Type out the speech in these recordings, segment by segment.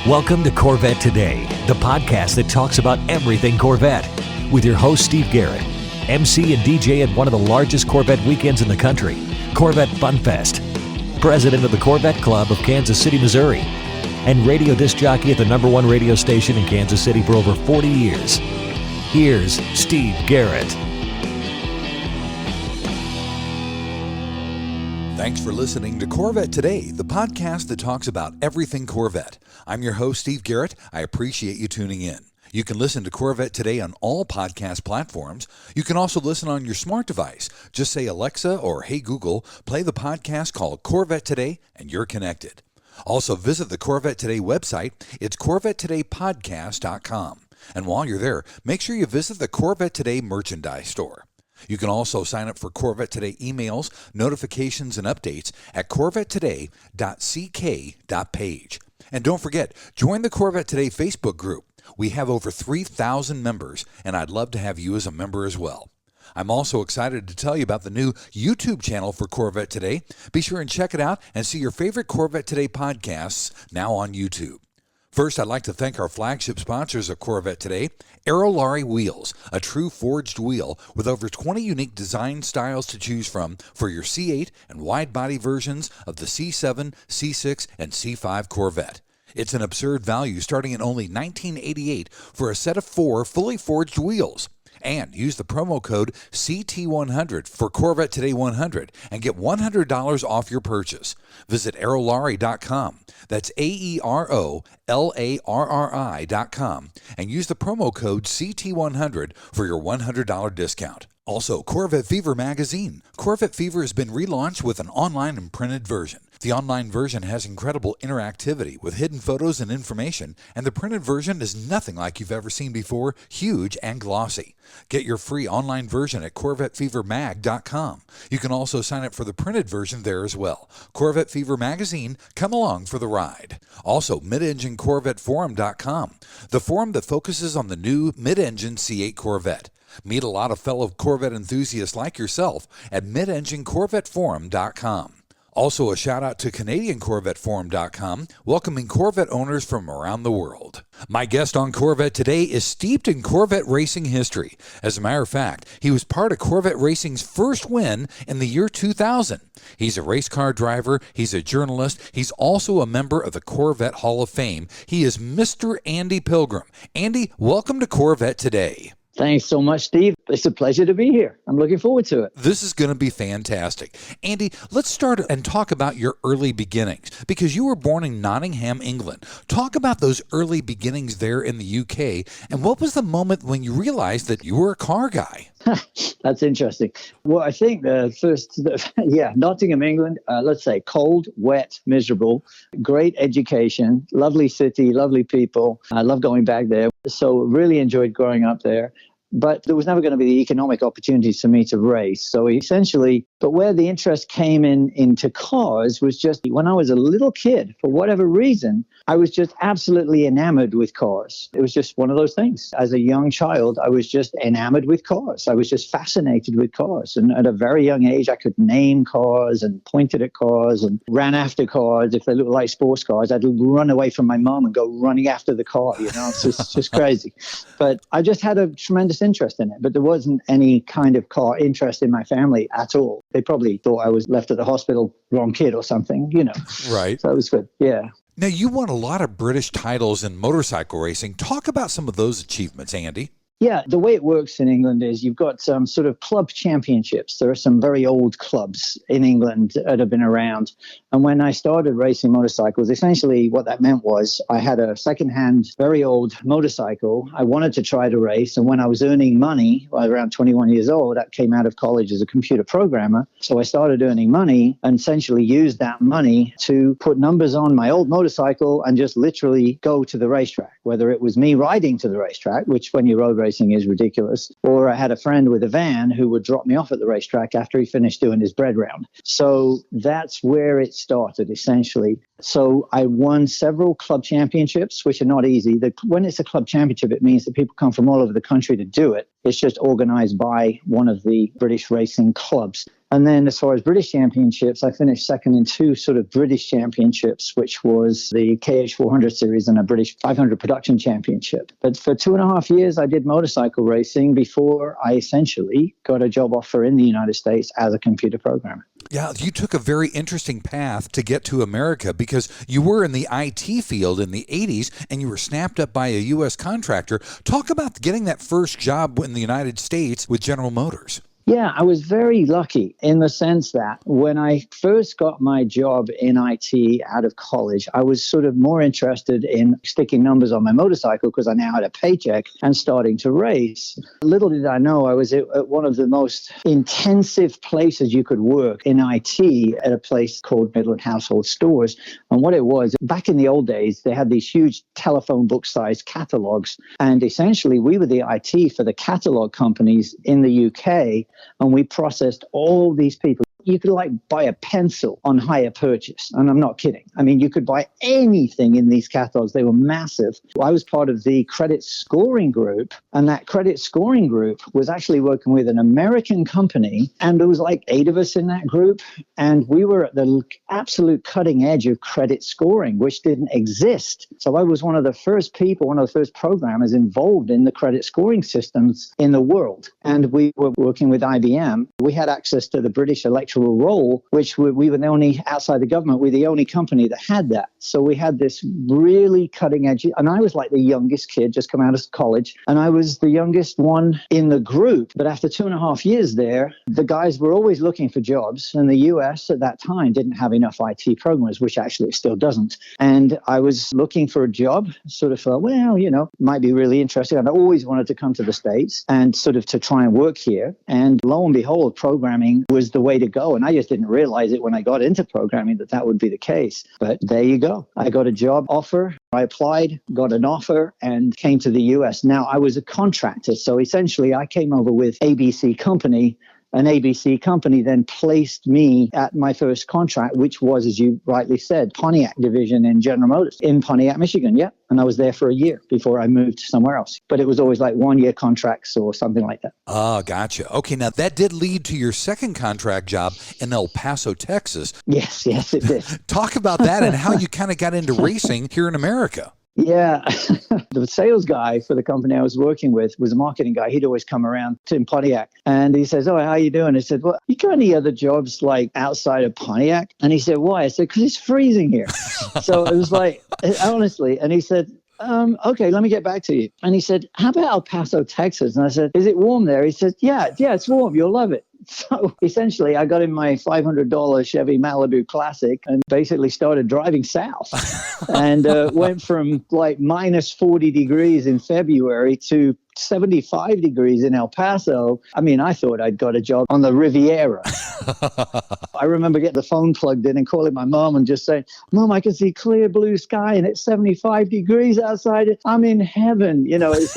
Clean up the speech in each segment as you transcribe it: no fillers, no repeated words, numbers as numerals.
Welcome to Corvette Today, the podcast that talks about everything Corvette, with your host Steve Garrett, MC and DJ at one of the largest Corvette weekends in the country, Corvette Fun Fest, president of the Corvette Club of Kansas City, Missouri, and radio disc jockey at the #1 radio station in Kansas City for over 40 years. Here's Steve Garrett. Thanks for listening to Corvette Today, the podcast that talks about everything Corvette. I'm your host, Steve Garrett. I appreciate you tuning in. You can listen to Corvette Today on all podcast platforms. You can also listen on your smart device. Just say Alexa or Hey Google, play the podcast called Corvette Today, and you're connected. Also, visit the Corvette Today website. It's CorvetteTodayPodcast.com. And while you're there, make sure you visit the Corvette Today merchandise store. You can also sign up for Corvette Today emails, notifications, and updates at corvettetoday.ck.page. And don't forget, join the Corvette Today Facebook group. We have over 3,000 members, and I'd love to have you as a member as well. I'm also excited to tell you about the new YouTube channel for Corvette Today. Be sure and check it out and see your favorite Corvette Today podcasts now on YouTube. First, I'd like to thank our flagship sponsors of Corvette Today, AEROLARRI Wheels, a true forged wheel with over 20 unique design styles to choose from for your C8 and wide-body versions of the C7, C6, and C5 Corvette. It's an absurd value starting at only $19.88 for a set of 4 fully forged wheels. And use the promo code CT100 for Corvette Today 100 and get $100 off your purchase. Visit AEROLARRI.com. That's AEROLARRI.com and use the promo code CT100 for your $100 discount. Also, Corvette Fever magazine. Corvette Fever has been relaunched with an online and printed version. The online version has incredible interactivity with hidden photos and information, and the printed version is nothing like you've ever seen before, huge and glossy. Get your free online version at CorvetteFeverMag.com. You can also sign up for the printed version there as well. Corvette Fever magazine, come along for the ride. Also, MidEngineCorvetteForum.com, the forum that focuses on the new mid-engine C8 Corvette. Meet a lot of fellow Corvette enthusiasts like yourself at MidEngineCorvetteForum.com. Also, a shout out to CanadianCorvetteForum.com, welcoming Corvette owners from around the world. My guest on Corvette Today is steeped in Corvette racing history. As a matter of fact, he was part of Corvette Racing's first win in the year 2000. He's a race car driver, he's a journalist, he's also a member of the Corvette Hall of Fame. He is Mr. Andy Pilgrim. Andy, welcome to Corvette Today. Thanks so much, Steve. It's a pleasure to be here. I'm looking forward to it. This is going to be fantastic. Andy, let's start and talk about your early beginnings, because you were born in Nottingham, England. Talk about those early beginnings there in the UK, and what was the moment when you realized that you were a car guy? That's interesting. Well, I think Nottingham, England, let's say cold, wet, miserable, great education, lovely city, lovely people. I love going back there. So really enjoyed growing up there. But there was never going to be the economic opportunities for me to race. So essentially, but where the interest came into cars was just when I was a little kid, for whatever reason, I was just absolutely enamored with cars. It was just one of those things. As a young child, I was just enamored with cars. I was just fascinated with cars. And at a very young age, I could name cars and pointed at cars and ran after cars. If they looked like sports cars, I'd run away from my mom and go running after the car. You know, it's just crazy. But I just had a tremendous interest in it. But there wasn't any kind of car interest in my family at all. They probably thought I was left at the hospital, wrong kid or something, you know. Right. So it was good. Yeah. Now, you won a lot of British titles in motorcycle racing. Talk about some of those achievements, Andy. Yeah, the way it works in England is you've got some sort of club championships. There are some very old clubs in England that have been around. And when I started racing motorcycles, essentially what that meant was I had a secondhand, very old motorcycle. I wanted to try to race. And when I was earning money, around 21 years old, I came out of college as a computer programmer. So I started earning money and essentially used that money to put numbers on my old motorcycle and just literally go to the racetrack, whether it was me riding to the racetrack, which when you road racing is ridiculous, or I had a friend with a van who would drop me off at the racetrack after he finished doing his bread round. So that's where it started, essentially. So I won several club championships, which are not easy. When it's a club championship, it means that people come from all over the country to do it. It's just organized by one of the British racing clubs. And then as far as British championships, I finished second in two sort of British championships, which was the KH400 series and a British 500 production championship. But for 2.5 years, I did motorcycle racing before I essentially got a job offer in the United States as a computer programmer. Yeah, you took a very interesting path to get to America because you were in the IT field in the 80s and you were snapped up by a U.S. contractor. Talk about getting that first job in the United States with General Motors. Yeah, I was very lucky in the sense that when I first got my job in IT out of college, I was sort of more interested in sticking numbers on my motorcycle because I now had a paycheck and starting to race. Little did I know I was at one of the most intensive places you could work in IT at a place called Midland Household Stores. And what it was, back in the old days, they had these huge telephone book-sized catalogs. And essentially, we were the IT for the catalog companies in the UK. And we processed all these people. You could buy a pencil on hire purchase. And I'm not kidding. I mean, you could buy anything in these catalogs. They were massive. I was part of the credit scoring group. And that credit scoring group was actually working with an American company. And there was 8 of us in that group. And we were at the absolute cutting edge of credit scoring, which didn't exist. So I was one of the first people, one of the first programmers involved in the credit scoring systems in the world. And we were working with IBM. We had access to the British electoral roll, which we were the only, outside the government, we're the only company that had that. So we had this really cutting edge, and I was like the youngest kid, just come out of college, and I was the youngest one in the group. But after 2.5 years there, the guys were always looking for jobs, and the US at that time didn't have enough IT programmers, which actually it still doesn't. And I was looking for a job, sort of thought, well, might be really interesting. And I always wanted to come to the States and sort of to try and work here. And lo and behold, programming was the way to go. And I just didn't realize it when I got into programming that would be the case. But there you go. I got a job offer. I applied, got an offer, and came to the US. Now, I was a contractor. So essentially, I came over with ABC Company. An ABC Company then placed me at my first contract, which was, as you rightly said, Pontiac division in General Motors in Pontiac, Michigan. Yeah. And I was there for a year before I moved somewhere else. But it was always 1-year contracts or something like that. Oh, gotcha. Okay, now that did lead to your second contract job in El Paso, Texas. Yes, it did. Talk about that and how you kind of got into racing here in America. Yeah, the sales guy for the company I was working with was a marketing guy. He'd always come around to Pontiac and he says, "Oh, how you doing?" I said, "Well, you got any other jobs outside of Pontiac?" And he said, "Why?" I said, "Because it's freezing here." So it was honestly, and he said, "Okay, let me get back to you." And he said, "How about El Paso, Texas?" And I said, "Is it warm there?" He said, yeah, it's warm. You'll love it. So essentially, I got in my $500 Chevy Malibu Classic and basically started driving south and went from minus 40 degrees in February to 75 degrees in El Paso. I mean, I thought I'd got a job on the Riviera. I remember getting the phone plugged in and calling my mom and just saying, "Mom, I can see clear blue sky and it's 75 degrees outside. I'm in heaven." It's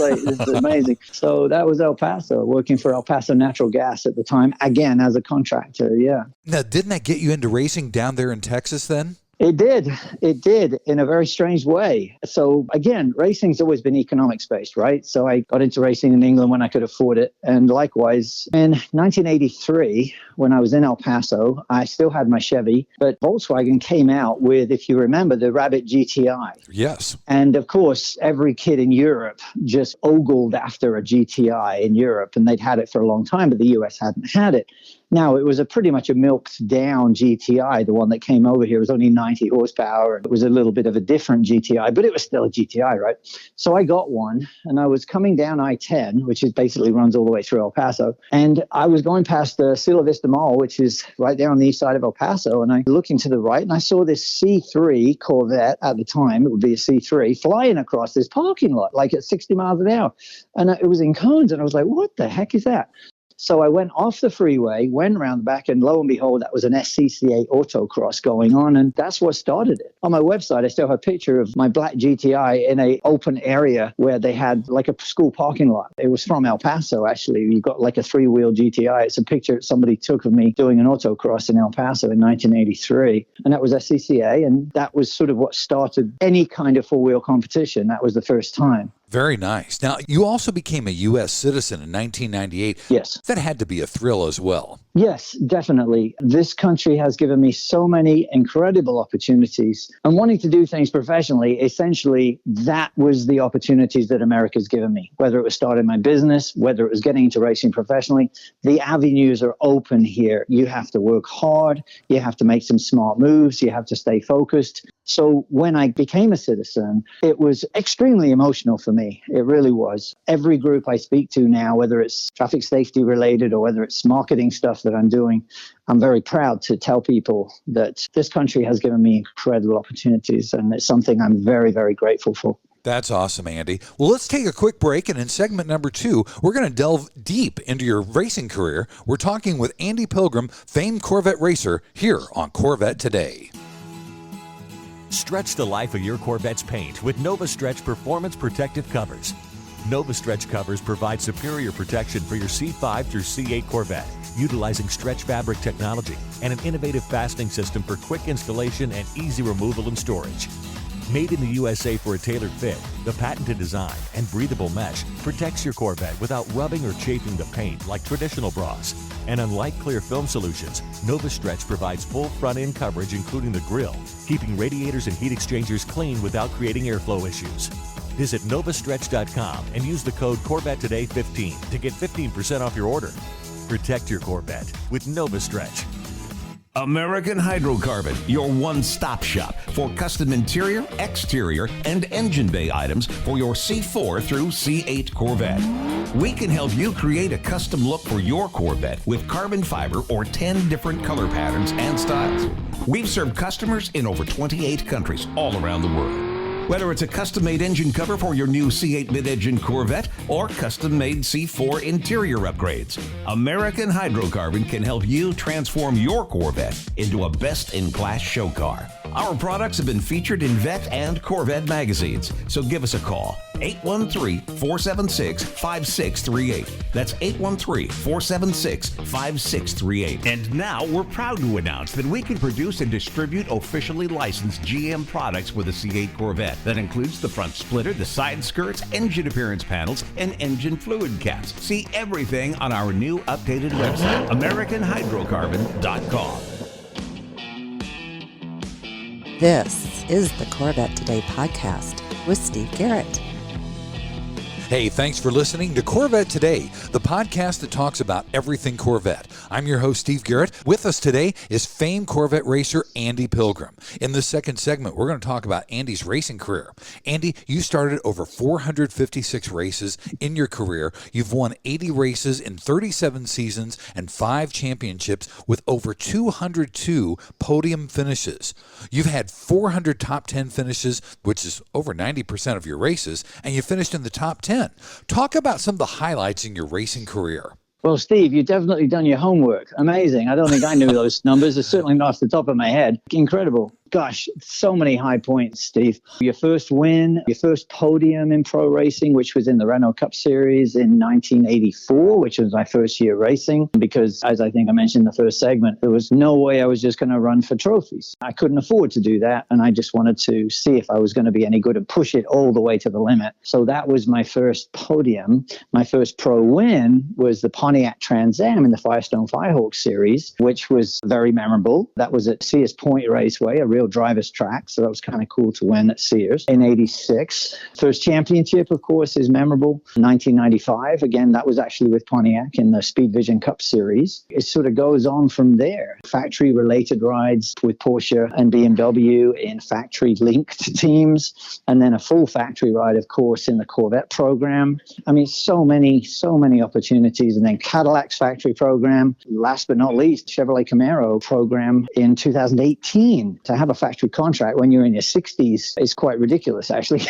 amazing. So that was El Paso, working for El Paso Natural Gas at the time, again, as a contractor. Yeah. Now, didn't that get you into racing down there in Texas then? It did in a very strange way. So again, racing's always been economics based, right? So I got into racing in England when I could afford it. And likewise, in 1983, when I was in El Paso, I still had my Chevy, but Volkswagen came out with, if you remember, the Rabbit GTI. Yes. And of course, every kid in Europe just ogled after a GTI in Europe, and they'd had it for a long time, but the US hadn't had it. Now, it was pretty much a milked down GTI. The one that came over here was only 90 horsepower. It was a little bit of a different GTI, but it was still a GTI, right? So I got one, and I was coming down I-10, which basically runs all the way through El Paso. And I was going past the Sila Vista Mall, which is right there on the east side of El Paso. And I looking to the right, and I saw this C3 Corvette at the time. It would be a C3 flying across this parking lot, at 60 miles an hour. And it was in cones, and I was like, what the heck is that? So I went off the freeway, went around the back, and lo and behold, that was an SCCA autocross going on, and that's what started it. On my website, I still have a picture of my black GTI in an open area where they had a school parking lot. It was from El Paso, actually. You got a three-wheel GTI. It's a picture somebody took of me doing an autocross in El Paso in 1983, and that was SCCA, and that was sort of what started any kind of four-wheel competition. That was the first time. Very nice. Now, you also became a U.S. citizen in 1998. Yes. That had to be a thrill as well. Yes, definitely. This country has given me so many incredible opportunities. And wanting to do things professionally, essentially, that was the opportunities that America's given me. Whether it was starting my business, whether it was getting into racing professionally, the avenues are open here. You have to work hard. You have to make some smart moves. You have to stay focused. So when I became a citizen, it was extremely emotional for me. It really was. Every group I speak to now, whether it's traffic safety related or whether it's marketing stuff that I'm doing, I'm very proud to tell people that this country has given me incredible opportunities, and it's something I'm very, very grateful for. That's awesome, Andy. Well, let's take a quick break, and in segment number 2, we're going to delve deep into your racing career. We're talking with Andy Pilgrim, famed Corvette racer, here on Corvette Today. Stretch the life of your Corvette's paint with NovaStretch Performance Protective Covers. NovaStretch covers provide superior protection for your C5 through C8 Corvette, utilizing stretch fabric technology and an innovative fastening system for quick installation and easy removal and storage. Made in the USA for a tailored fit, the patented design and breathable mesh protects your Corvette without rubbing or chafing the paint like traditional bras. And unlike clear film solutions, NovaStretch provides full front-end coverage including the grille, keeping radiators and heat exchangers clean without creating airflow issues. Visit novastretch.com and use the code CorvetteToday15 to get 15% off your order. Protect your Corvette with NovaStretch. American Hydrocarbon, your one-stop shop for custom interior, exterior, and engine bay items for your C4 through C8 Corvette. We can help you create a custom look for your Corvette with carbon fiber or 10 different color patterns and styles. We've served customers in over 28 countries all around the world. Whether it's a custom-made engine cover for your new C8 mid-engine Corvette or custom-made C4 interior upgrades, American Hydrocarbon can help you transform your Corvette into a best-in-class show car. Our products have been featured in Vette and Corvette magazines, so give us a call. 813-476-5638. That's 813-476-5638. And now we're proud to announce that we can produce and distribute officially licensed GM products with a C8 Corvette. That includes the front splitter, the side skirts, engine appearance panels, and engine fluid caps. See everything on our new updated website, AmericanHydrocarbon.com. This is the Corvette Today podcast with Steve Garrett. Hey, thanks for listening to Corvette Today, the podcast that talks about everything Corvette. I'm your host, Steve Garrett. With us today is famed Corvette racer Andy Pilgrim. In this second segment, we're going to talk about Andy's racing career. Andy, you started over 456 races in your career. You've won 80 races in 37 seasons and 5 championships with over 202 podium finishes. You've had 400 top 10 finishes, which is over 90% of your races, and you finished in the top 10. Talk about some of the highlights in your racing career. Well, Steve, you've definitely done your homework. Amazing. I don't think I knew those numbers. It's certainly not off the top of my head. Incredible. Gosh, so many high points, Steve. Your first win, your first podium in pro racing, which was in the Renault Cup Series in 1984, which was my first year racing, because as I think I mentioned in the first segment, there was no way I was just going to run for trophies. I couldn't afford to do that, and I just wanted to see if I was going to be any good and push it all the way to the limit. So that was my first podium. My first pro win was the Pontiac Trans Am in the Firestone Firehawk Series, which was very memorable. That was at Sears Point Raceway, a real driver's track, so that was kind of cool to win at Sears in 86. First championship, of course, is memorable. 1995, again, that was actually with Pontiac in the Speed Vision Cup Series. It sort of goes on from there. Factory-related rides with Porsche and BMW in factory-linked teams, and then a full factory ride, of course, in the Corvette program. I mean, so many opportunities. And then Cadillac's factory program. Last but not least, Chevrolet Camaro program in 2018. To have a factory contract when you're in your 60s is quite ridiculous, actually.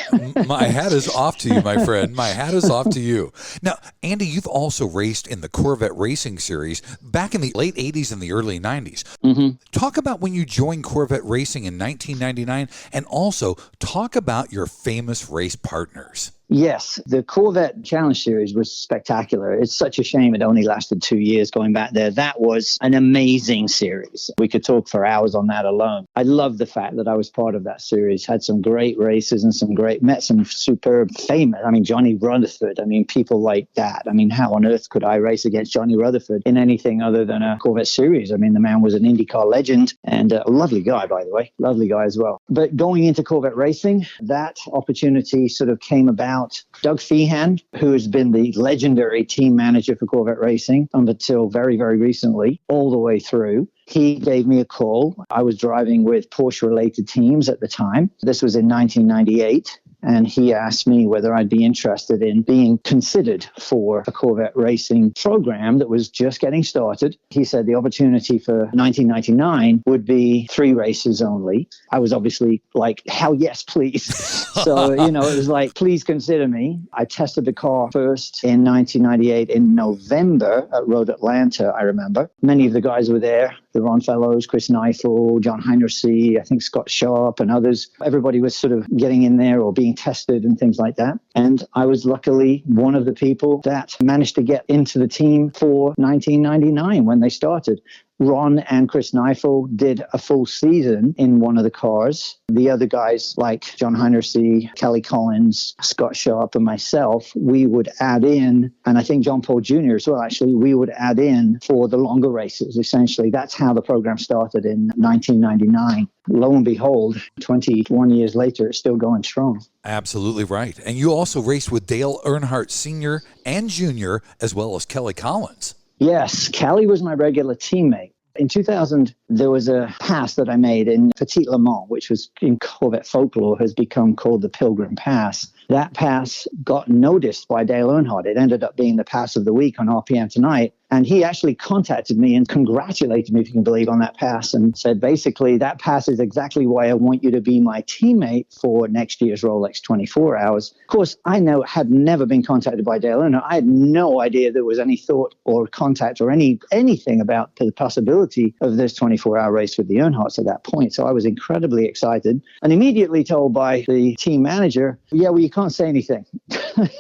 My hat is off to you, my friend. My hat is off to you. Now, Andy, you've also raced in the Corvette Racing Series back in the late 80s and the early 90s. Mm-hmm. Talk about when you joined Corvette Racing in 1999, and also talk about your famous race partners. Yes, the Corvette Challenge Series was spectacular. It's such a shame it only lasted 2 years going back there. That was an amazing series. We could talk for hours on that alone. I love the fact that I was part of that series, had some great races and met some superb famous, Johnny Rutherford, people like that. How on earth could I race against Johnny Rutherford in anything other than a Corvette series? The man was an IndyCar legend and a lovely guy, by the way, lovely guy as well. But going into Corvette racing, that opportunity sort of came about. Doug Feehan, who has been the legendary team manager for Corvette Racing until very, very recently, all the way through, he gave me a call. I was driving with Porsche-related teams at the time. This was in 1998. And he asked me whether I'd be interested in being considered for a Corvette racing program that was just getting started. He said the opportunity for 1999 would be 3 races only. I was obviously like, hell yes, please. So, it was like, please consider me. I tested the car first in 1998 in November at Road Atlanta, I remember. Many of the guys were there. The Ron Fellows, Chris Neifel, John Heinrichsey, I think Scott Sharp and others. Everybody was sort of getting in there or being tested and things like that. And I was luckily one of the people that managed to get into the team for 1999 when they started. Ron and Chris Neifel did a full season in one of the cars. The other guys like John Heinrichsey, Kelly Collins, Scott Sharp, and myself, we would add in, and I think John Paul Jr. as well, actually, we would add in for the longer races. Essentially, that's how the program started in 1999. Lo and behold, 21 years later, it's still going strong. Absolutely right. And you also raced with Dale Earnhardt Sr. and Jr., as well as Kelly Collins. Yes, Kelly was my regular teammate. In 2000, there was a pass that I made in Petit Le Mans, which was in Corvette folklore has become called the Pilgrim Pass. That pass got noticed by Dale Earnhardt. It ended up being the pass of the week on RPM Tonight. And he actually contacted me and congratulated me, if you can believe, on that pass and said, basically, that pass is exactly why I want you to be my teammate for next year's Rolex 24 Hours. Of course, I had never been contacted by Dale Earnhardt. I had no idea there was any thought or contact or anything about the possibility of this 24-hour race with the Earnhardts at that point. So I was incredibly excited and immediately told by the team manager, yeah, well, you can't say anything.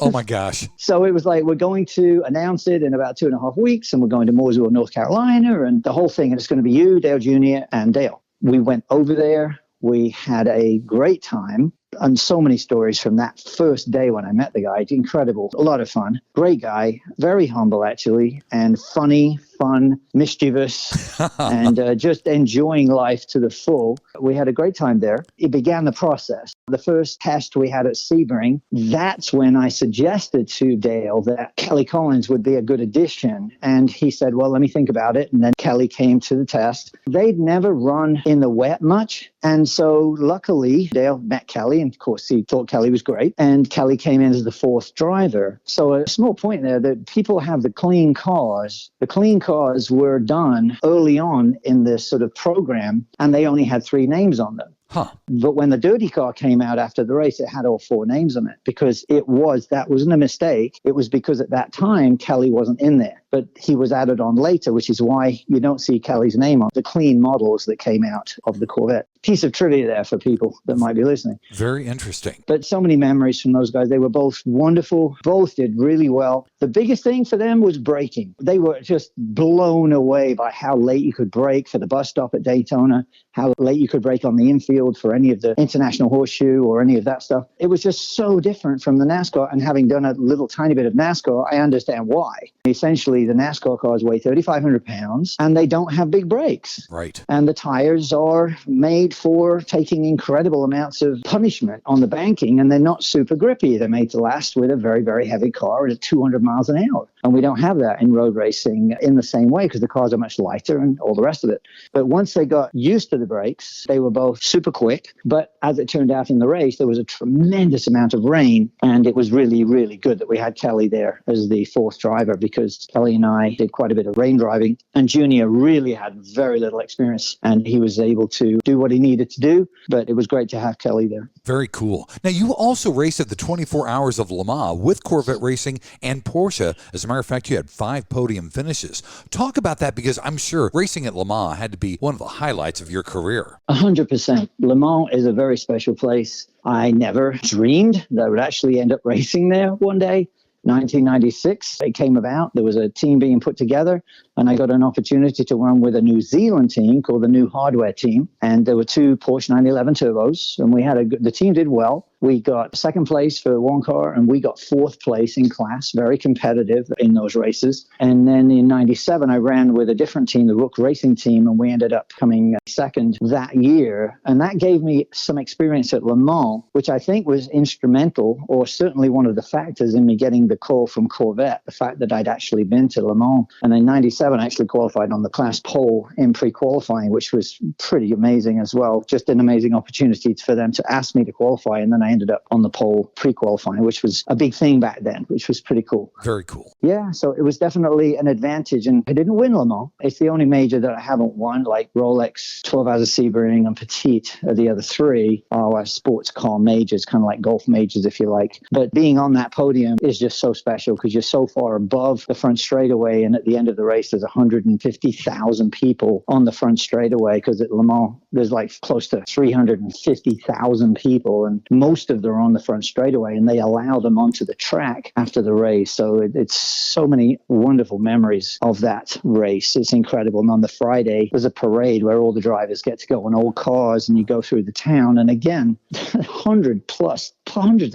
Oh, my gosh. So it was like, we're going to announce it in about 2.5 weeks, and we're going to Mooresville, North Carolina, and the whole thing, and it's going to be you, Dale Jr., and Dale. We went over there. We had a great time. And so many stories from that first day when I met the guy. Incredible. A lot of fun. Great guy. Very humble, actually. And funny, fun, mischievous, and just enjoying life to the full. We had a great time there. It began the process. The first test we had at Sebring, that's when I suggested to Dale that Kelly Collins would be a good addition. And he said, well, let me think about it. And then Kelly came to the test. They'd never run in the wet much. And so luckily, Dale met Kelly. And of course, he thought Kelly was great. And Kelly came in as the 4th driver. So a small point there that people have the clean cars. The clean cars were done early on in this sort of program, and they only had 3 names on them. Huh. But when the dirty car came out after the race, it had all 4 names on it because that wasn't a mistake. It was because at that time, Kelly wasn't in there, but he was added on later, which is why you don't see Kelly's name on the clean models that came out of the Corvette. Piece of trivia there for people that might be listening. Very interesting. But so many memories from those guys. They were both wonderful. Both did really well. The biggest thing for them was braking. They were just blown away by how late you could brake for the bus stop at Daytona, how late you could brake on the infield for any of the International Horseshoe or any of that stuff. It was just so different from the NASCAR. And having done a little tiny bit of NASCAR, I understand why. Essentially, the NASCAR cars weigh 3,500 pounds and they don't have big brakes. Right. And the tires are made for taking incredible amounts of punishment on the banking, and they're not super grippy. They're made to last with a very, very heavy car at 200 miles an hour. And we don't have that in road racing in the same way because the cars are much lighter and all the rest of it. But once they got used to the brakes, they were both super quick. But as it turned out in the race, there was a tremendous amount of rain, and it was really, really good that we had Kelly there as the 4th driver because Kelly Kelly and I did quite a bit of rain driving, and Junior really had very little experience, and he was able to do what he needed to do, but it was great to have Kelly there. Very cool. Now, you also raced at the 24 Hours of Le Mans with Corvette Racing and Porsche. As a matter of fact, you had 5 podium finishes. Talk about that, because I'm sure racing at Le Mans had to be one of the highlights of your career. 100%. Le Mans is a very special place. I never dreamed that I would actually end up racing there one day. 1996, it came about. There was a team being put together, and I got an opportunity to run with a New Zealand team called the New Hardware Team. And there were 2 Porsche 911 turbos, and we had the team did well. We got second place for one car, and we got 4th place in class, very competitive in those races. And then in 97, I ran with a different team, the Rook Racing team, and we ended up coming second that year. And that gave me some experience at Le Mans, which I think was instrumental, or certainly one of the factors in me getting the call from Corvette, the fact that I'd actually been to Le Mans. And in 97, I actually qualified on the class pole in pre-qualifying, which was pretty amazing as well. Just an amazing opportunity for them to ask me to qualify, and then I ended up on the pole pre-qualifying, which was a big thing back then, which was pretty cool. Very cool. Yeah, so it was definitely an advantage, and I didn't win Le Mans. It's the only major that I haven't won, like Rolex, 12 Hours of Sebring, and Petite are the other 3 are sports car majors, kind of like golf majors, if you like. But being on that podium is just so special, because you're so far above the front straightaway, and at the end of the race, there's 150,000 people on the front straightaway, because at Le Mans, there's like close to 350,000 people, and most of them are on the front straightaway, and they allow them onto the track after the race. So it's so many wonderful memories of that race. It's incredible. And on the Friday, there's a parade where all the drivers get to go on old cars, and you go through the town. And again, hundreds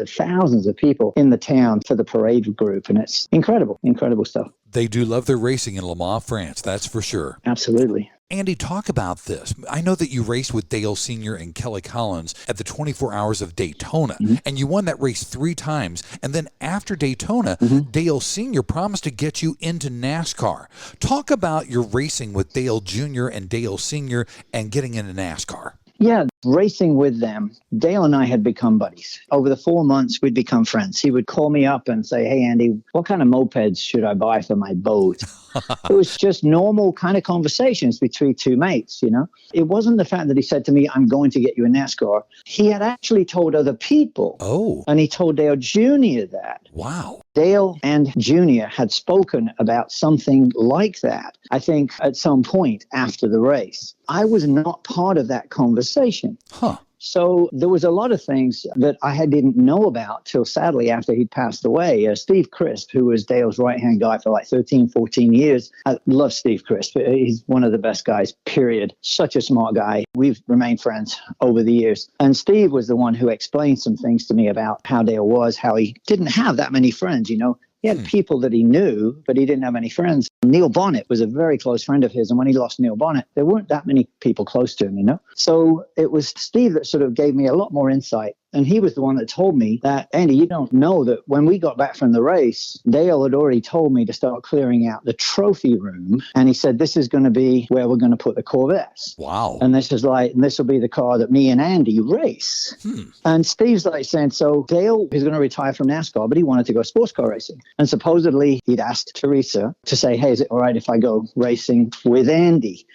of thousands of people in the town for the parade group. And it's incredible stuff. They do love their racing in Le Mans, France, that's for sure. Absolutely. Andy, talk about this. I know that you raced with Dale Sr. and Kelly Collins at the 24 Hours of Daytona, and you won that race 3 times. And then after Daytona, Dale Sr. promised to get you into NASCAR. Talk about your racing with Dale Jr. and Dale Sr. and getting into NASCAR. Yeah, racing with them, Dale and I had become buddies. Over the 4 months, we'd become friends. He would call me up and say, "Hey, Andy, what kind of mopeds should I buy for my boat?" It was just normal kind of conversations between 2 mates, you know. It wasn't the fact that he said to me, "I'm going to get you a NASCAR." He had actually told other people. Oh. And he told Dale Jr. that. Wow. Dale and Junior had spoken about something like that, I think, at some point after the race. I was not part of that conversation. Huh. So there was a lot of things that I didn't know about till sadly after he'd passed away. Steve Crisp, who was Dale's right-hand guy for like 13, 14 years. I love Steve Crisp. He's one of the best guys, period. Such a smart guy. We've remained friends over the years. And Steve was the one who explained some things to me about how Dale was, how he didn't have that many friends, you know. He had people that he knew, but he didn't have any friends. Neil Bonnet was a very close friend of his. And when he lost Neil Bonnet, there weren't that many people close to him, you know. So it was Steve that sort of gave me a lot more insight. And he was the one that told me that, "Andy, you don't know that when we got back from the race, Dale had already told me to start clearing out the trophy room. And he said, this is going to be where we're going to put the Corvettes." Wow. And this will be the car that me and Andy race. And Steve's like saying, so Dale is going to retire from NASCAR, but he wanted to go sports car racing. And supposedly he'd asked Teresa to say, "Hey, is it all right if I go racing with Andy?"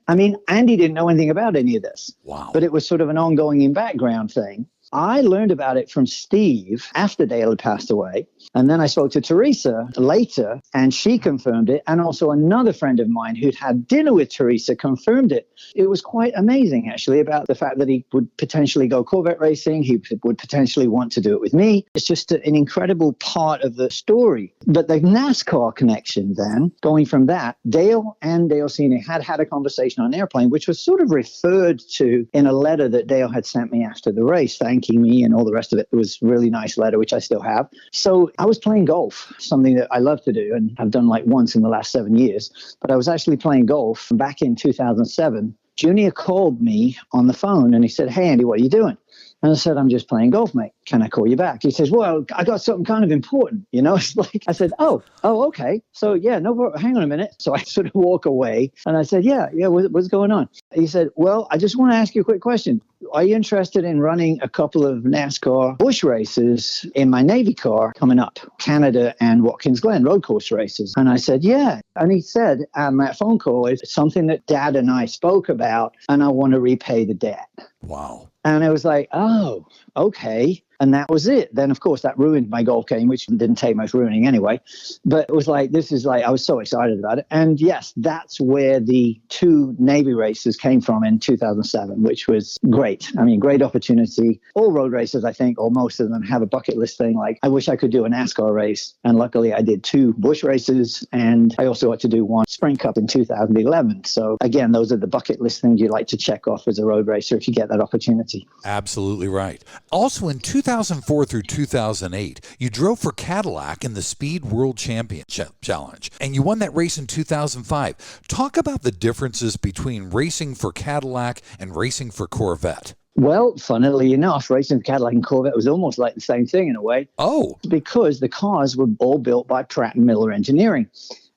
I mean, Andy didn't know anything about any of this. Wow. But it was sort of an ongoing background thing. I learned about it from Steve after Dale had passed away. And then I spoke to Teresa later, and she confirmed it. And also another friend of mine who'd had dinner with Teresa confirmed it. It was quite amazing, actually, about the fact that he would potentially go Corvette racing. He would potentially want to do it with me. It's just an incredible part of the story. But the NASCAR connection then, going from that, Dale and Dale Sr. had a conversation on an airplane, which was sort of referred to in a letter that Dale had sent me after the race, thanking me and all the rest of it. It was a really nice letter, which I still have. So I was playing golf, something that I love to do and have done like once in the last 7 years. But I was actually playing golf back in 2007. Junior called me on the phone and he said, "Hey, Andy, what are you doing?" And I said, I'm just playing golf, mate. Can I call you back? He says, well, I got something kind of important, you know? It's like, I said, oh, okay. So yeah, no, hang on a minute. So I sort of walk away and I said, yeah, what's going on? He said, well, I just want to ask you a quick question. Are you interested in running a couple of NASCAR bush races in my Navy car coming up, Canada and Watkins Glen road course races? And I said, yeah. And he said, that phone call is something that Dad and I spoke about, and I want to repay the debt. Wow. And I was like, oh, okay. And that was it. Then, of course, that ruined my golf game, which didn't take much ruining anyway. But it was like, I was so excited about it. And yes, that's where the 2 Navy races came from in 2007, which was great. I mean, great opportunity. All road races, I think, or most of them have a bucket list thing. Like, I wish I could do a NASCAR race. And luckily, I did 2 bush races. And I also got to do 1 Sprint Cup in 2011. So again, those are the bucket list things you like to check off as a road racer if you get that opportunity. Absolutely right. Also, in 2004 through 2008, you drove for Cadillac in the Speed World Championship Challenge, and you won that race in 2005. Talk about the differences between racing for Cadillac and racing for Corvette. Well, funnily enough, racing for Cadillac and Corvette was almost like the same thing in a way. Oh. Because the cars were all built by Pratt & Miller Engineering.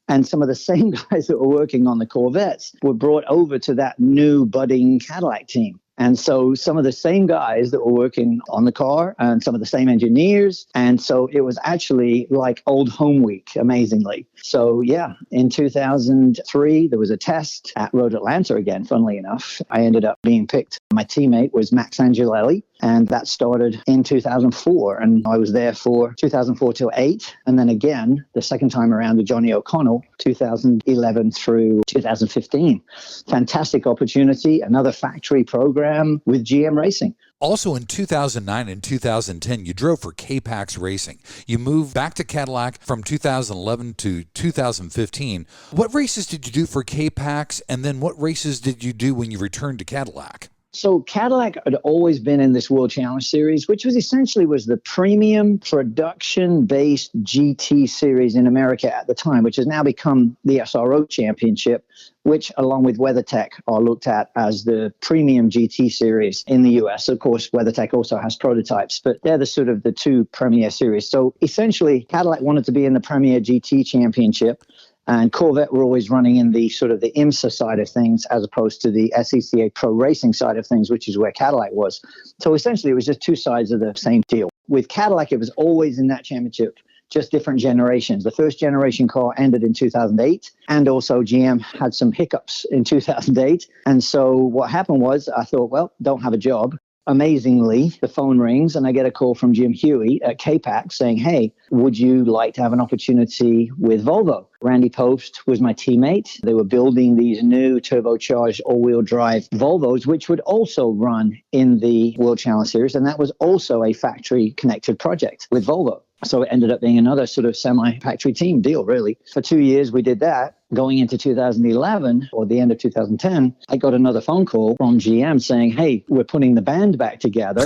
And some of the same guys that were working on the Corvettes were brought over to that new budding Cadillac team. And so some of the same guys that were working on the car and some of the same engineers. And so it was actually like old home week, amazingly. So yeah, in 2003, there was a test at Road Atlanta again, funnily enough. I ended up being picked. My teammate was Max Angelelli. And that started in 2004. And I was there for 2004 till 8. And then again, the second time around with Johnny O'Connell, 2011 through 2015. Fantastic opportunity. Another factory program with GM Racing. Also in 2009 and 2010, you drove for K-Pax Racing. You moved back to Cadillac from 2011 to 2015. What races did you do for K-Pax? And then what races did you do when you returned to Cadillac? So Cadillac had always been in this World Challenge Series, which was essentially the premium production-based GT series in America at the time, which has now become the SRO Championship, which along with WeatherTech are looked at as the premium GT series in the US. Of course, WeatherTech also has prototypes, but they're the 2 premier series. So essentially, Cadillac wanted to be in the premier GT championship. And Corvette were always running in the the IMSA side of things as opposed to the SECA Pro Racing side of things, which is where Cadillac was. So essentially, it was just 2 sides of the same deal. With Cadillac, it was always in that championship, just different generations. The first generation car ended in 2008, and also GM had some hiccups in 2008. And so what happened was I thought, well, don't have a job. Amazingly, the phone rings and I get a call from Jim Huey at K-Pax saying, hey, would you like to have an opportunity with Volvo? Randy Post was my teammate. They were building these new turbocharged all-wheel drive Volvos, which would also run in the World Challenge Series. And that was also a factory-connected project with Volvo. So it ended up being another semi-factory team deal, really. For 2 years, we did that. Going into 2011, or the end of 2010, I got another phone call from GM saying, hey, we're putting the band back together.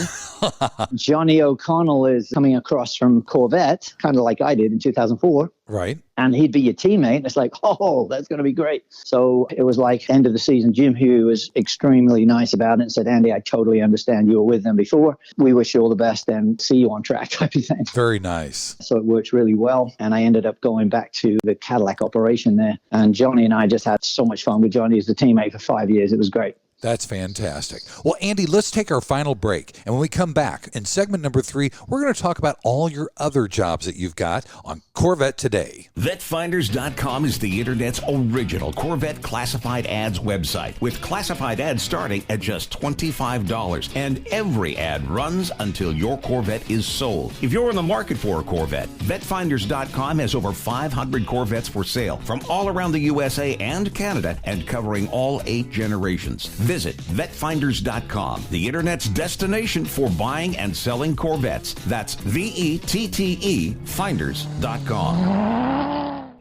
Johnny O'Connell is coming across from Corvette, kind of like I did in 2004. Right. And he'd be your teammate. And it's like, oh, that's going to be great. So it was like end of the season. Jim Huey was extremely nice about it and said, Andy, I totally understand you were with them before. We wish you all the best and see you on track type of thing. Very nice. So it worked really well. And I ended up going back to the Cadillac operation there. And Johnny and I just had so much fun with Johnny as the teammate for 5 years. It was great. That's fantastic. Well, Andy, let's take our final break. And when we come back in segment number 3, we're going to talk about all your other jobs that you've got on Corvette Today. VetteFinders.com is the Internet's original Corvette classified ads website, with classified ads starting at just $25. And every ad runs until your Corvette is sold. If you're in the market for a Corvette, VetteFinders.com has over 500 Corvettes for sale from all around the USA and Canada and covering all 8 generations. Visit VetteFinders.com, the Internet's destination for buying and selling Corvettes. That's VETTE Finders.com.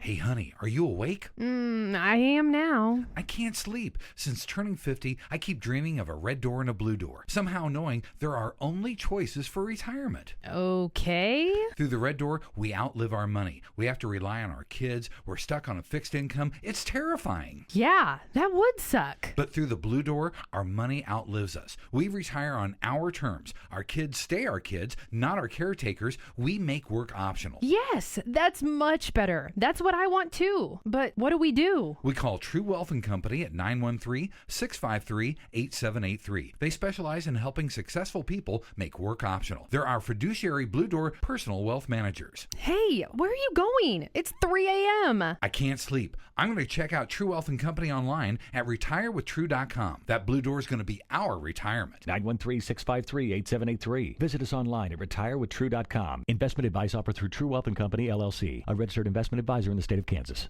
Hey, honey, are you awake? I am now. I can't sleep. Since turning 50, I keep dreaming of a red door and a blue door, somehow knowing there are only choices for retirement. Okay. Through the red door, we outlive our money. We have to rely on our kids. We're stuck on a fixed income. It's terrifying. Yeah, that would suck. But through the blue door, our money outlives us. We retire on our terms. Our kids stay our kids, not our caretakers. We make work optional. Yes, that's much better. That's what I want too. But what do we do? We call True Wealth & Company at 913-653-8783. They specialize in helping successful people make work optional. They're our fiduciary Blue Door personal wealth managers. Hey, where are you going? It's 3 a.m. I can't sleep. I'm going to check out True Wealth & Company online at retirewithtrue.com. That Blue Door is going to be our retirement. 913-653-8783. Visit us online at retirewithtrue.com. Investment advice offered through True Wealth & Company, LLC, a registered investment advisor in the state of Kansas.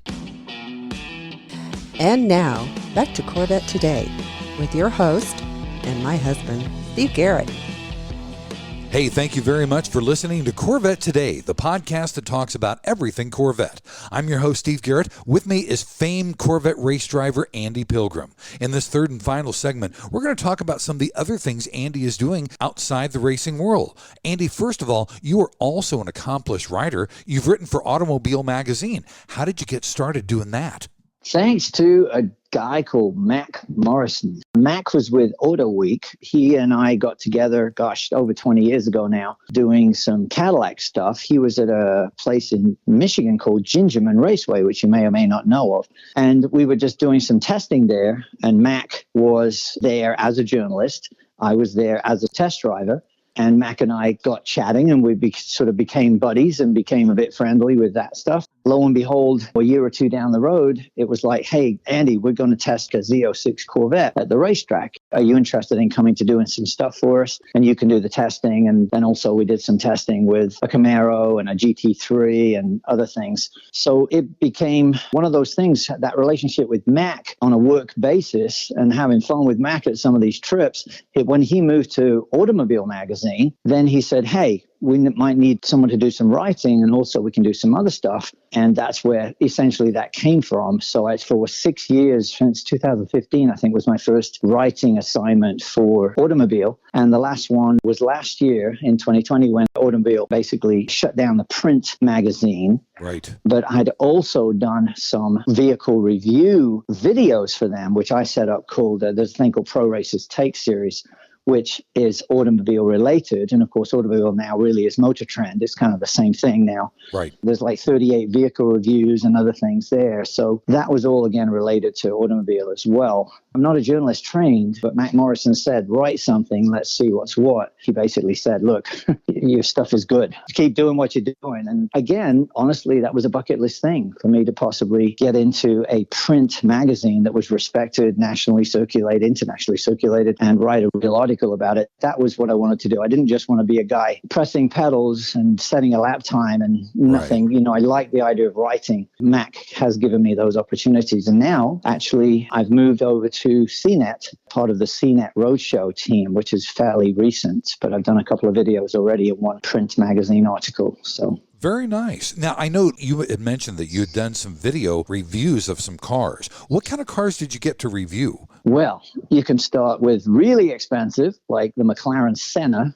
And now, back to Corvette Today with your host and my husband, Steve Garrett. Hey, thank you very much for listening to Corvette Today, the podcast that talks about everything Corvette. I'm your host, Steve Garrett. With me is famed Corvette race driver Andy Pilgrim. In this third and final segment, we're going to talk about some of the other things Andy is doing outside the racing world. Andy, first of all, you are also an accomplished writer. You've written for Automobile Magazine. How did you get started doing that? Thanks to a guy called Mac Morrison. Mac was with Auto Week. He and I got together, over 20 years ago now, doing some Cadillac stuff. He was at a place in Michigan called Gingerman Raceway, which you may or may not know of. And we were just doing some testing there. And Mac was there as a journalist. I was there as a test driver. And Mac and I got chatting, and we sort of became buddies and became a bit friendly with that stuff. Lo and behold, a year or two down the road, it was like, hey, Andy, we're going to test a Z06 Corvette at the racetrack. Are you interested in coming to doing some stuff for us? And you can do the testing. And then also we did some testing with a Camaro and a GT3 and other things. So it became one of those things, that relationship with Mac on a work basis and having fun with Mac at some of these trips. When he moved to Automobile Magazine, then he said, hey, we might need someone to do some writing, and also we can do some other stuff. And that's where essentially that came from. So for 6 years, since 2015, I think was my first writing assignment for Automobile. And the last one was last year in 2020 when Automobile basically shut down the print magazine. Right. But I'd also done some vehicle review videos for them, which I set up called, there's a thing called Pro Racers Take Series, which is automobile related. And of course, automobile now really is MotorTrend. It's kind of the same thing now. Right. There's like 38 vehicle reviews and other things there. So that was all, again, related to automobile as well. I'm not a journalist trained, but Mac Morrison said, write something. Let's see what's what. He basically said, look, your stuff is good. Keep doing what you're doing. And again, honestly, that was a bucket list thing for me to possibly get into a print magazine that was respected, nationally circulated, internationally circulated, and write a real article about it. That was what I wanted to do. I didn't just want to be a guy pressing pedals and setting a lap time and nothing. Right. You know, I like the idea of writing. Mac has given me those opportunities. And now, actually, I've moved over to CNET, part of the CNET Roadshow team, which is fairly recent, but I've done a couple of videos already and one print magazine article. So very nice. Now, I know you had mentioned that you had done some video reviews of some cars. What kind of cars did you get to review? Well, you can start with really expensive, like the McLaren Senna,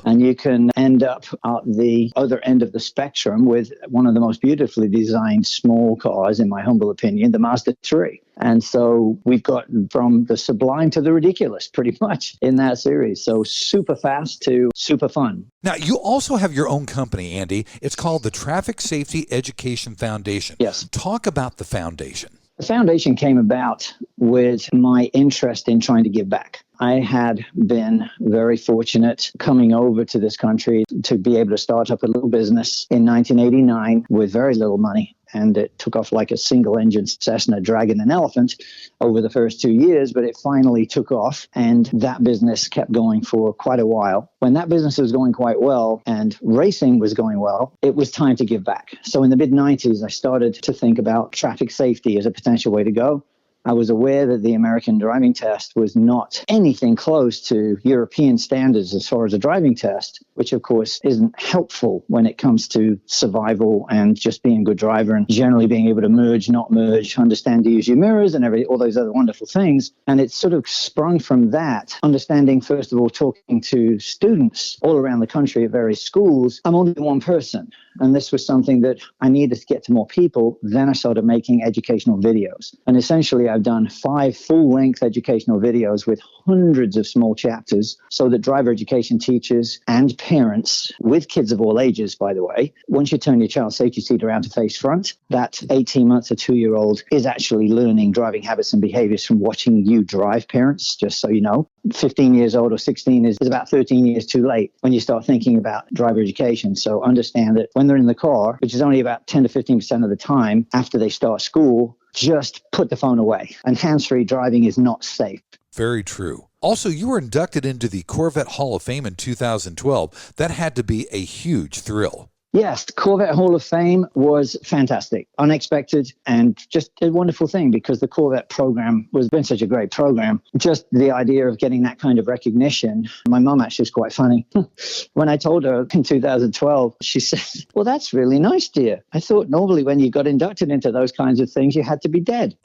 and you can end up at the other end of the spectrum with one of the most beautifully designed small cars, in my humble opinion, the Mazda 3. And so we've got from the sublime to the ridiculous pretty much in that series. So super fast to super fun. Now, you also have your own company, Andy. It's called the Traffic Safety Education Foundation. Yes. Talk about the foundation. The foundation came about with my interest in trying to give back. I had been very fortunate coming over to this country to be able to start up a little business in 1989 with very little money. And it took off like a single-engine Cessna dragging an elephant over the first 2 years, but it finally took off, and that business kept going for quite a while. When that business was going quite well and racing was going well, it was time to give back. So in the mid-90s, I started to think about traffic safety as a potential way to go. I was aware that the American driving test was not anything close to European standards as far as a driving test, which of course isn't helpful when it comes to survival and just being a good driver and generally being able to merge, not merge, understand to use your mirrors and all those other wonderful things. And it's sort of sprung from that, understanding, first of all, talking to students all around the country at various schools. I'm only one person, and this was something that I needed to get to more people. Then I started making educational videos. And essentially, I've done 5 full-length educational videos with hundreds of small chapters so that driver education teachers and parents, with kids of all ages, by the way, once you turn your child safety seat around to face front, that 18 months or 2-year-old is actually learning driving habits and behaviors from watching you drive, parents, just so you know. 15 years old or 16 is about 13 years too late when you start thinking about driver education. So understand that when they're in the car, which is only about 10 to 15% of the time after they start school, just put the phone away. And hands-free driving is not safe. Very true. Also, you were inducted into the Corvette Hall of Fame in 2012. That had to be a huge thrill. Yes, Corvette Hall of Fame was fantastic, unexpected, and just a wonderful thing because the Corvette program has been such a great program. Just the idea of getting that kind of recognition. My mum actually was quite funny. When I told her in 2012, she said, "Well, that's really nice, dear. I thought normally when you got inducted into those kinds of things, you had to be dead."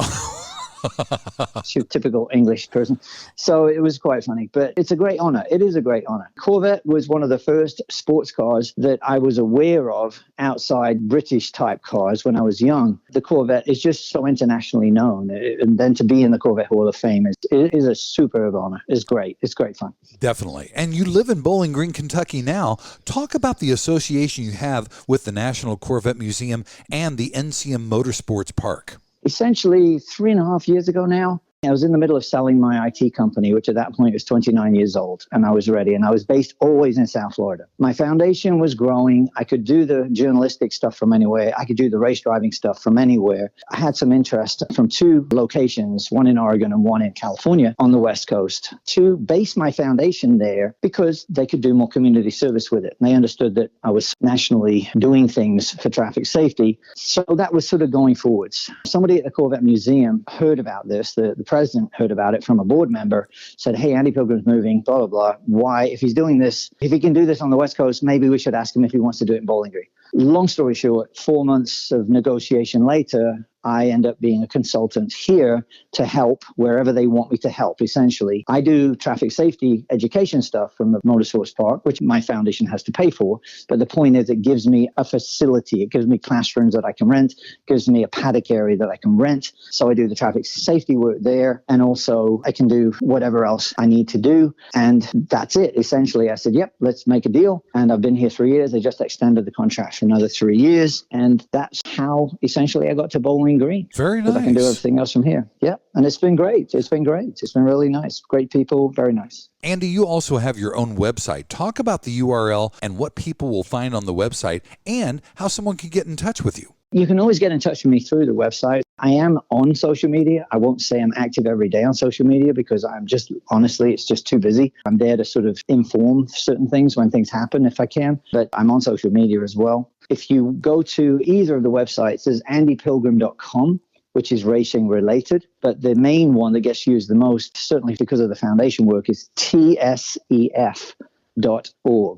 She's a typical English person. So it was quite funny, but it's a great honor. It is a great honor. Corvette was one of the first sports cars that I was aware of outside British type cars when I was young. The Corvette is just so internationally known. And then to be in the Corvette Hall of Fame is a superb honor. It's great. It's great fun. Definitely. And you live in Bowling Green, Kentucky now. Talk about the association you have with the National Corvette Museum and the NCM Motorsports Park. Essentially 3.5 years ago now, I was in the middle of selling my IT company, which at that point was 29 years old, and I was ready. And I was based always in South Florida. My foundation was growing. I could do the journalistic stuff from anywhere. I could do the race driving stuff from anywhere. I had some interest from 2 locations, one in Oregon and one in California on the West Coast, to base my foundation there because they could do more community service with it. And they understood that I was nationally doing things for traffic safety. So that was sort of going forwards. Somebody at the Corvette Museum heard about this. The president heard about it from a board member, said, "Hey, Andy Pilgrim's moving, blah, blah, blah. Why, if he's doing this, if he can do this on the West Coast, maybe we should ask him if he wants to do it in Bowling Green." Long story short, 4 months of negotiation later, I end up being a consultant here to help wherever they want me to help, essentially. I do traffic safety education stuff from the Motorsports Park, which my foundation has to pay for. But the point is it gives me a facility. It gives me classrooms that I can rent, gives me a paddock area that I can rent. So I do the traffic safety work there. And also I can do whatever else I need to do. And that's it. Essentially, I said, yep, let's make a deal. And I've been here 3 years. They just extended the contract for another 3 years. And that's how essentially I got to Bowling Green. Very nice. I can do everything else from here. Yeah. And it's been great. It's been great. It's been really nice. Great people. Very nice. Andy, you also have your own website. Talk about the URL and what people will find on the website and how someone can get in touch with you. You can always get in touch with me through the website. I am on social media. I won't say I'm active every day on social media because I'm just, honestly, it's just too busy. I'm there to sort of inform certain things when things happen if I can, but I'm on social media as well. If you go to either of the websites, there's andypilgrim.com, which is racing related, but the main one that gets used the most, certainly because of the foundation work, is TSEF.org.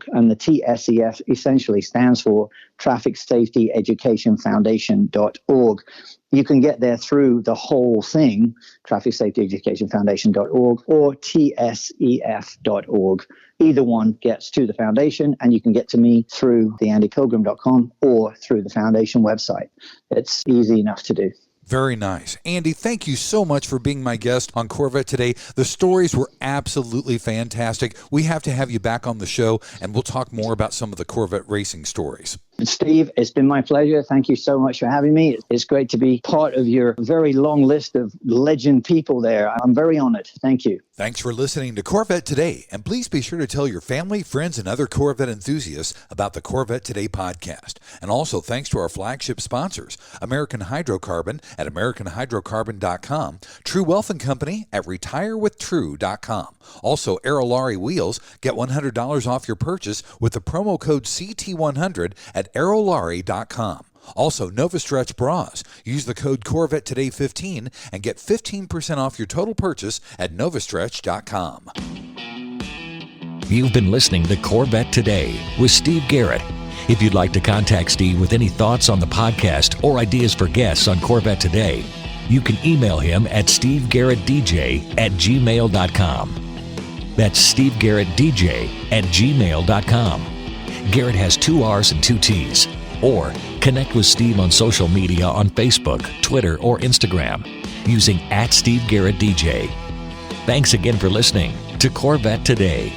And the TSEF essentially stands for Traffic Safety Education Foundation.org. You can get there through the whole thing, Traffic Safety Education Foundation.org or TSEF.org. Either one gets to the foundation, and you can get to me through the andypilgrim.com or through the foundation website. It's easy enough to do. Very nice. Andy, thank you so much for being my guest on Corvette Today. The stories were absolutely fantastic. We have to have you back on the show, and we'll talk more about some of the Corvette racing stories. Steve, it's been my pleasure. Thank you so much for having me. It's great to be part of your very long list of legend people there. I'm very honored. Thank you. Thanks for listening to Corvette Today, and please be sure to tell your family, friends, and other Corvette enthusiasts about the Corvette Today podcast. And also thanks to our flagship sponsors, American Hydrocarbon at AmericanHydrocarbon.com, True Wealth & Company at RetireWithTrue.com. Also, AEROLARRI Wheels, get $100 off your purchase with the promo code CT100 at AEROLARRI.com. Also, Nova Stretch bras. Use the code Corvette Today 15 and get 15% off your total purchase at novastretch.com. You've been listening to Corvette Today with Steve Garrett. If you'd like to contact Steve with any thoughts on the podcast or ideas for guests on Corvette Today, you can email him at stevegarrettdj@gmail.com. That's stevegarrettdj@gmail.com. Garrett has 2 R's and 2 T's. Or connect with Steve on social media on Facebook, Twitter, or Instagram using @SteveGarrettDJ. Thanks again for listening to Corvette Today.